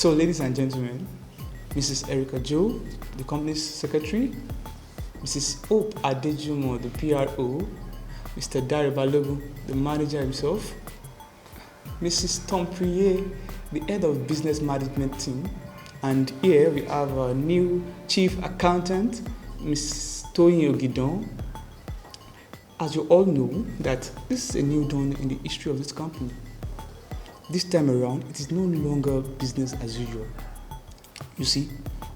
So, ladies and gentlemen, Mrs. Erica Joe, the company's secretary, Mrs. Hope Adejumo, the PRO, Mr. Dari Balogun, the manager himself, Mrs. Tom Priye, the head of business management team, and here we have our new chief accountant, Ms. Toyin Ogidon. As you all know, that this is a new dawn in the history of this company. This time around, it is no longer business as usual. You see,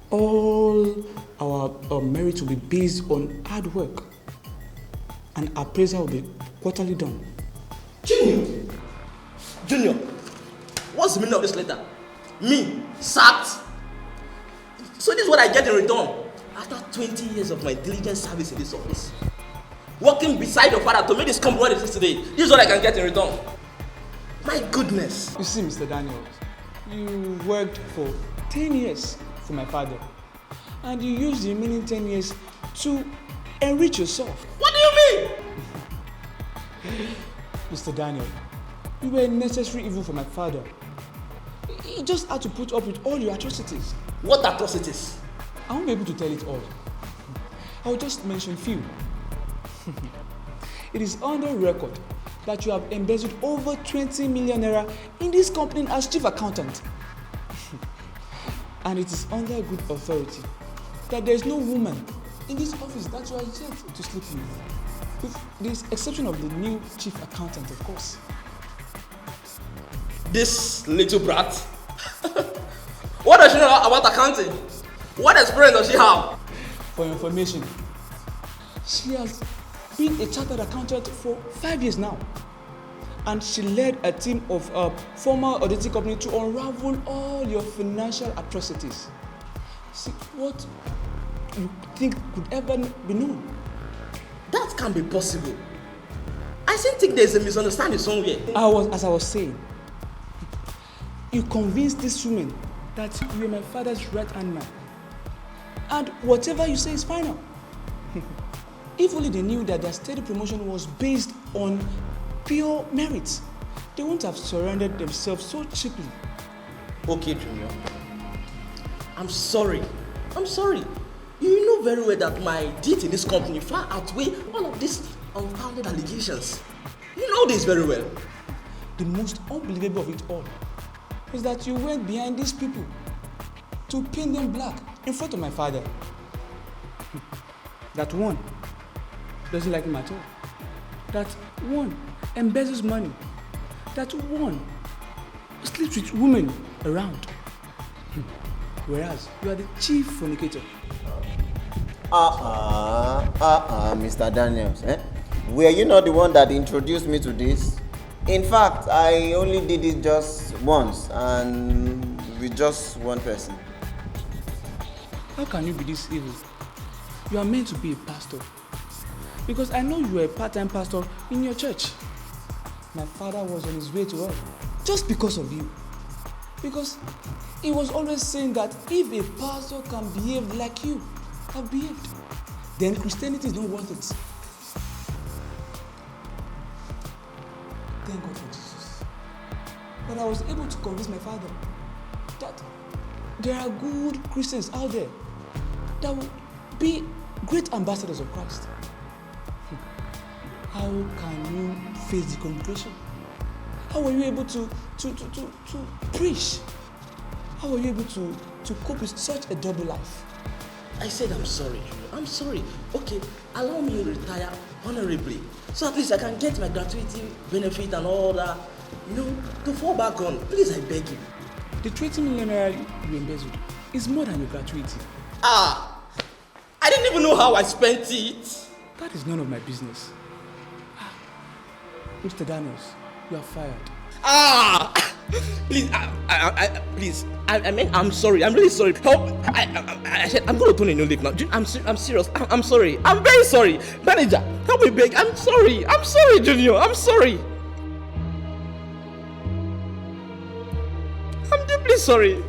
all our merit will be based on hard work, and appraisal will be quarterly done. Junior, what's the meaning of this letter? Me, sacked? So this is what I get in return after 20 years of my diligent service in this office. Working beside your father to make this company what it is today. This is what I can get in return. My goodness. You see, Mr. Daniels, you worked for 10 years for my father, and you used the remaining 10 years to enrich yourself. What do you mean? Mr. Daniel, you were a necessary evil for my father. He just had to put up with all your atrocities. What atrocities? I won't be able to tell it all. I will just mention few. It is on the record that you have embezzled over 20 million naira in this company as chief accountant. And it is under good authority that there is no woman in this office that you are yet to sleep with the exception of the new chief accountant, of course. This little brat? What does she know about accounting? What experience does she have? For your information, she has been a chartered accountant for 5 years now. And she led a team of former auditing company to unravel all your financial atrocities. See, what you think could ever be known? That can't be possible. I still think there's a misunderstanding somewhere. As I was saying, you convinced this woman that you are my father's right-hand man. And whatever you say is final. If only they knew that their steady promotion was based on pure merit, they wouldn't have surrendered themselves so cheaply. Okay, Junior. I'm sorry. You know very well that my deeds in this company far outweigh all of these unfounded allegations. You know this very well. The most unbelievable of it all is that you went behind these people to paint them black in front of my father. That one doesn't like him at all. That one embezzles money. That one sleeps with women around. Whereas you are the chief fornicator. Mr. Daniels. Were you not the one that introduced me to this? In fact, I only did it just once and with just one person. How can you be this evil? You are meant to be a pastor. Because I know you are a part-time pastor in your church. My father was on his way to hell just because of you. Because he was always saying that if a pastor can behave like you have behaved, then Christianity is not worth it. Thank God for Jesus. But I was able to convince my father that there are good Christians out there that will be great ambassadors of Christ. How can you face the congregation? How were you able to preach? How were you able to cope with such a double life? I said I'm sorry, Junior. I'm sorry. Okay, allow me to retire honorably. So at least I can get my gratuity benefit and all that, to fall back on. Please, I beg you. The 20 million naira you embezzled is more than your gratuity. I didn't even know how I spent it. That is none of my business. Mr. Daniels, you are fired. Please, please. I mean, I'm sorry. I'm really sorry. Help! I said I'm going to turn a new leaf now. I'm serious. I'm sorry. I'm very sorry. Manager, help me beg. I'm sorry. I'm sorry, Junior. I'm sorry. I'm deeply sorry.